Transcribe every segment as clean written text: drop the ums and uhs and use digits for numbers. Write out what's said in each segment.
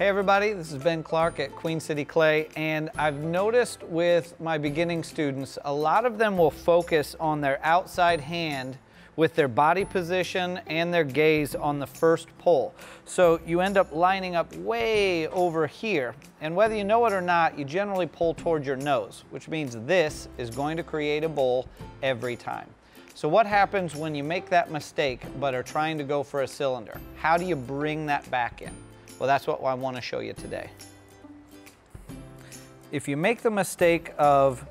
Hey everybody, this is Ben Clark at Queen City Clay, and I've noticed with my beginning students, a lot of them will focus on their outside hand with their body position and their gaze on the first pull. So you end up lining up way over here, and whether you know it or not, you generally pull toward your nose, which means this is going to create a bowl every time. So what happens when you make that mistake but are trying to go for a cylinder? How do you bring that back in? Well, that's what I want to show you today. If you make the mistake of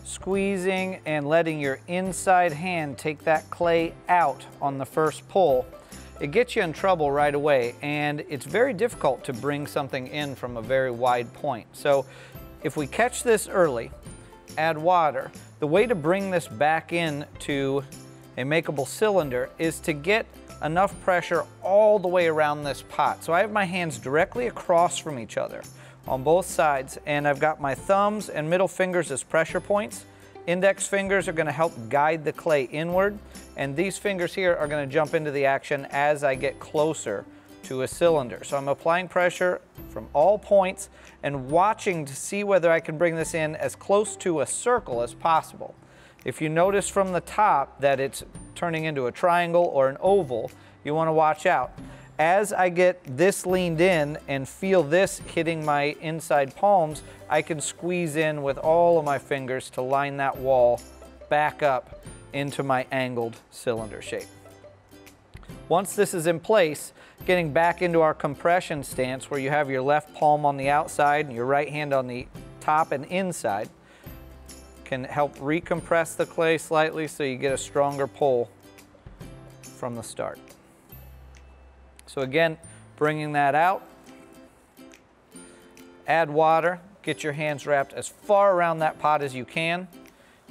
squeezing and letting your inside hand take that clay out on the first pull, it gets you in trouble right away, and it's very difficult to bring something in from a very wide point. So if we catch this early, add water, the way to bring this back in to a makeable cylinder is to get enough pressure all the way around this pot. So I have my hands directly across from each other on both sides, and I've got my thumbs and middle fingers as pressure points. Index fingers are going to help guide the clay inward, and these fingers here are going to jump into the action as I get closer to a cylinder. So I'm applying pressure from all points and watching to see whether I can bring this in as close to a circle as possible. If you notice from the top that it's turning into a triangle or an oval, you want to watch out. As I get this leaned in and feel this hitting my inside palms, I can squeeze in with all of my fingers to line that wall back up into my angled cylinder shape. Once this is in place, getting back into our compression stance where you have your left palm on the outside and your right hand on the top and inside, can help recompress the clay slightly so you get a stronger pull from the start. So again, bringing that out, add water, get your hands wrapped as far around that pot as you can,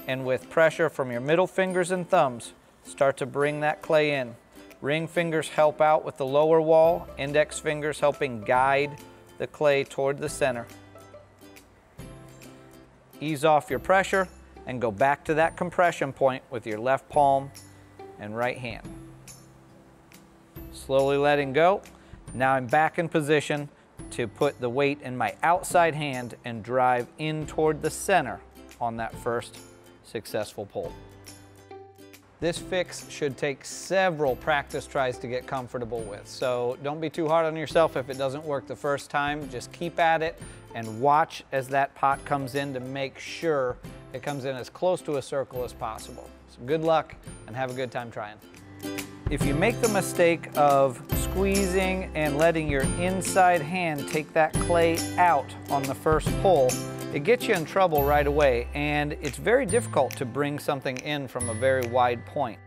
and with pressure from your middle fingers and thumbs, start to bring that clay in. Ring fingers help out with the lower wall, index fingers helping guide the clay toward the center. Ease off your pressure and go back to that compression point with your left palm and right hand. Slowly letting go. Now I'm back in position to put the weight in my outside hand and drive in toward the center on that first successful pull. This fix should take several practice tries to get comfortable with, so don't be too hard on yourself if it doesn't work the first time. Just keep at it and watch as that pot comes in to make sure it comes in as close to a circle as possible. So good luck and have a good time trying. If you make the mistake of squeezing and letting your inside hand take that clay out on the first pull, it gets you in trouble right away, and it's very difficult to bring something in from a very wide point.